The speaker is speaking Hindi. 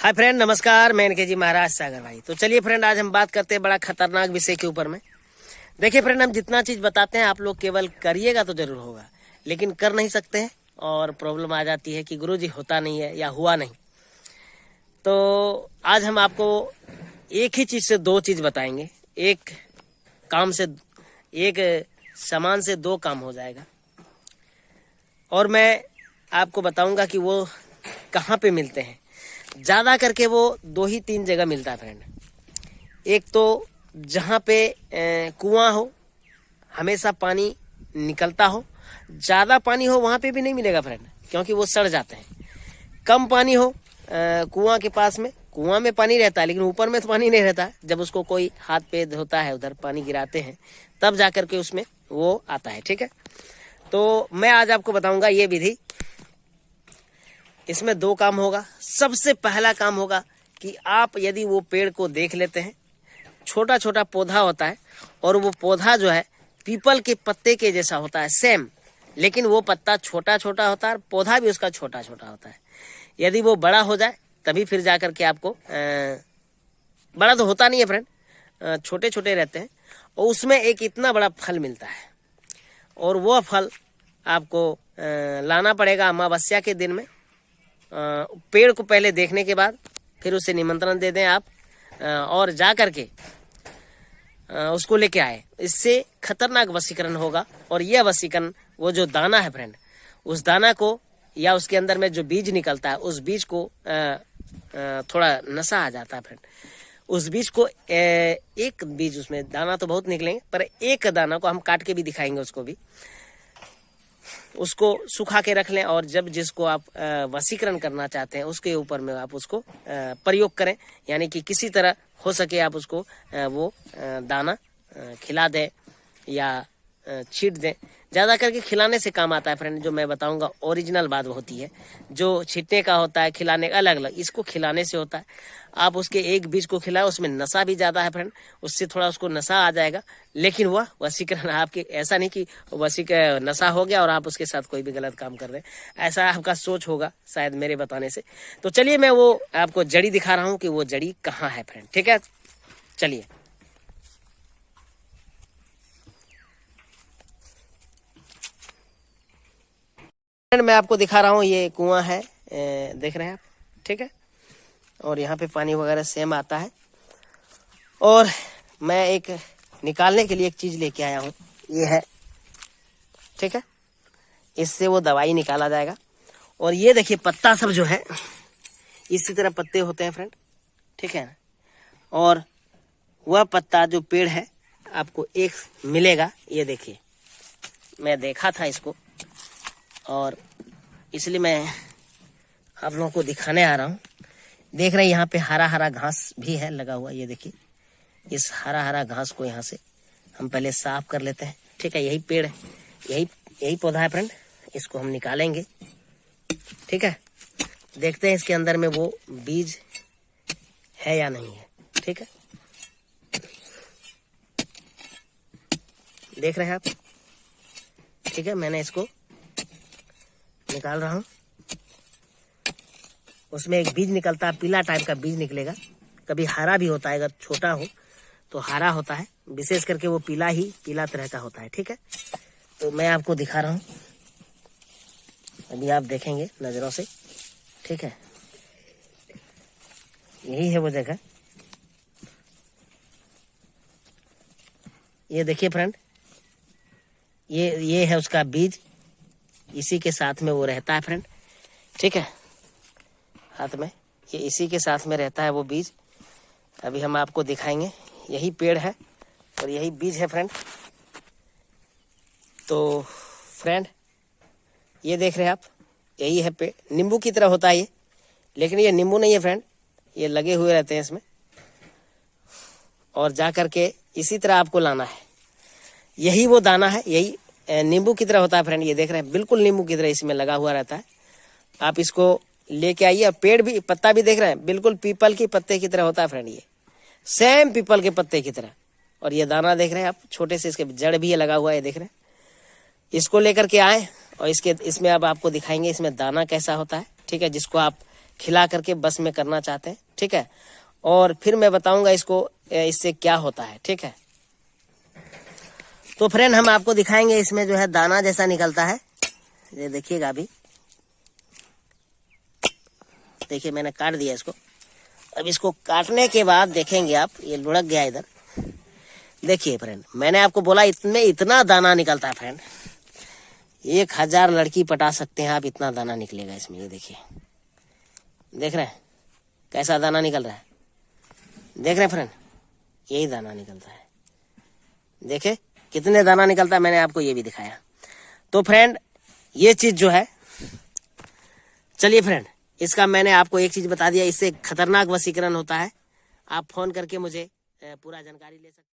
हाय फ्रेंड, नमस्कार। मैं इनके जी महाराज सागर भाई। तो चलिए फ्रेंड, आज हम बात करते हैं बड़ा खतरनाक विषय के ऊपर में। देखिए फ्रेंड, हम जितना चीज बताते हैं आप लोग केवल करिएगा तो जरूर होगा, लेकिन कर नहीं सकते हैं और प्रॉब्लम आ जाती है कि गुरुजी होता नहीं है या हुआ नहीं। तो आज हम आपको एक ही चीज से दो चीज बताएंगे। एक काम से, एक सामान से दो काम हो जाएगा। और मैं आपको बताऊंगा कि वो कहाँ पे मिलते हैं। ज्यादा करके वो दो ही तीन जगह मिलता है फ्रेंड। एक तो जहाँ पे कुआं हो, हमेशा पानी निकलता हो। ज्यादा पानी हो वहां पे भी नहीं मिलेगा फ्रेंड, क्योंकि वो सड़ जाते हैं। कम पानी हो कुआं के पास में, कुआं में पानी रहता है लेकिन ऊपर में तो पानी नहीं रहता। जब उसको कोई हाथ पे धोता है, उधर पानी गिराते हैं, तब जाकर के उसमें वो आता है। ठीक है, तो मैं आज आपको बताऊंगा ये विधि। इसमें दो काम होगा। सबसे पहला काम होगा कि आप यदि वो पेड़ को देख लेते हैं, छोटा छोटा पौधा होता है और वो पौधा जो है पीपल के पत्ते के जैसा होता है सेम, लेकिन वो पत्ता छोटा छोटा होता है, पौधा भी उसका छोटा छोटा होता है। यदि वो बड़ा हो जाए तभी फिर जाकर के आपको बड़ा तो होता नहीं है फ्रेंड, छोटे छोटे रहते हैं और उसमें एक इतना बड़ा फल मिलता है। और वो फल आपको लाना पड़ेगा अमावस्या के दिन में। पेड़ को पहले देखने के बाद फिर उसे निमंत्रण दे दें आप, और जा करके उसको लेके आए। इससे खतरनाक वशीकरण होगा। और यह वशीकरण, वो जो दाना है फ्रेंड, उस दाना को या उसके अंदर में जो बीज निकलता है, उस बीज को थोड़ा नशा आ जाता है फ्रेंड। उस बीज को एक बीज, उसमें दाना तो बहुत निकलेंगे पर एक दाना को हम काट के भी दिखाएंगे। उसको भी, उसको सुखा के रख लें और जब जिसको आप वशीकरण करना चाहते हैं उसके ऊपर में आप उसको प्रयोग करें। यानी कि किसी तरह हो सके आप उसको वो दाना खिला दें या छीट दें। ज़्यादा करके खिलाने से काम आता है फ्रेंड। जो मैं बताऊंगा ओरिजिनल बात होती है, जो छीटने का होता है, खिलाने का अलग अलग। इसको खिलाने से होता है, आप उसके एक बीज को खिलाए, उसमें नशा भी ज़्यादा है फ्रेंड, उससे थोड़ा उसको नशा आ जाएगा। लेकिन वह वशीकरण आपके, ऐसा नहीं कि नशा हो गया और आप उसके साथ कोई भी गलत काम कर रहे हैं, ऐसा आपका सोच होगा शायद मेरे बताने से। तो चलिए मैं वो आपको जड़ी दिखा रहा हूँ कि वो जड़ी कहाँ है फ्रेंड। ठीक है, चलिए। मैं आपको दिखा रहा हूँ, ये कुआं है, देख रहे हैं आप। ठीक है, और यहाँ पे पानी वगैरह सेम आता है। और मैं एक निकालने के लिए एक चीज लेके आया हूँ, ये है। ठीक है, इससे वो दवाई निकाला जाएगा। और ये देखिए पत्ता सब जो है इसी तरह पत्ते होते हैं फ्रेंड। ठीक है ना, और वह पत्ता जो पेड़ है आपको एक मिलेगा। ये देखिए, मैं देखा था इसको और इसलिए मैं आप लोगों को दिखाने आ रहा हूँ। देख रहे हैं यहाँ पे हरा हरा घास भी है लगा हुआ। ये देखिए, इस हरा हरा घास को यहाँ से हम पहले साफ कर लेते हैं। ठीक है, यही पेड़ है, यही पौधा है फ्रेंड। इसको हम निकालेंगे। ठीक है, देखते हैं इसके अंदर में वो बीज है या नहीं है। ठीक है, देख रहे हैं आप। ठीक है, मैंने इसको निकाल रहा हूँ। उसमें एक बीज निकलता है, पीला टाइप का बीज निकलेगा। कभी हरा भी होता है, अगर छोटा हो तो हरा होता है, विशेष करके वो पीला तरह का होता है। ठीक है, तो मैं आपको दिखा रहा हूँ, अभी आप देखेंगे नजरों से। ठीक है, यही है वो जगह। ये देखिए फ्रेंड, ये है उसका बीज, इसी के साथ में वो रहता है फ्रेंड। ठीक है, हाथ में ये इसी के साथ में रहता है वो बीज। अभी हम आपको दिखाएंगे। यही पेड़ है और यही बीज है फ्रेंड। तो फ्रेंड, ये देख रहे हैं आप, यही है पेड़। नींबू की तरह होता है ये, लेकिन ये नींबू नहीं है फ्रेंड, ये लगे हुए रहते हैं इसमें। और जा करके इसी तरह आपको लाना है। यही वो दाना है, यही नींबू की तरह होता है फ्रेंड। ये देख रहे हैं, बिल्कुल नींबू की तरह इसमें लगा हुआ रहता है। आप इसको लेके आइए। और पेड़ भी, पत्ता भी देख रहे हैं, बिल्कुल पीपल के पत्ते की तरह होता है फ्रेंड, ये सेम पीपल के पत्ते की तरह। और ये दाना देख रहे हैं आप, छोटे से इसके जड़ भी लगा हुआ है, देख रहे हैं। इसको लेकर के आए और इसमें अब आपको दिखाएंगे इसमें दाना कैसा होता है। ठीक है, जिसको आप खिला करके बस में करना चाहते हैं, ठीक है। और फिर मैं बताऊंगा इसको इससे क्या होता है, ठीक है। तो फ्रेंड हम आपको दिखाएंगे, इसमें जो है दाना जैसा निकलता है, ये देखिएगा। अभी देखिए मैंने काट दिया इसको। अब इसको काटने के बाद देखेंगे आप, ये लुढ़क गया इधर। देखिए फ्रेंड, मैंने आपको बोला इसमें इतना दाना निकलता है फ्रेंड, 1000 लड़की पटा सकते हैं आप, इतना दाना निकलेगा इसमें। ये देखिए, देख रहे हैं कैसा दाना निकल रहा है, देख रहे हैं फ्रेंड, यही दाना निकलता है। देखे कितने दाना निकलता है, मैंने आपको ये भी दिखाया। तो फ्रेंड ये चीज जो है, चलिए फ्रेंड, इसका मैंने आपको एक चीज बता दिया, इससे खतरनाक वशीकरण होता है। आप फोन करके मुझे पूरा जानकारी ले सकते हैं।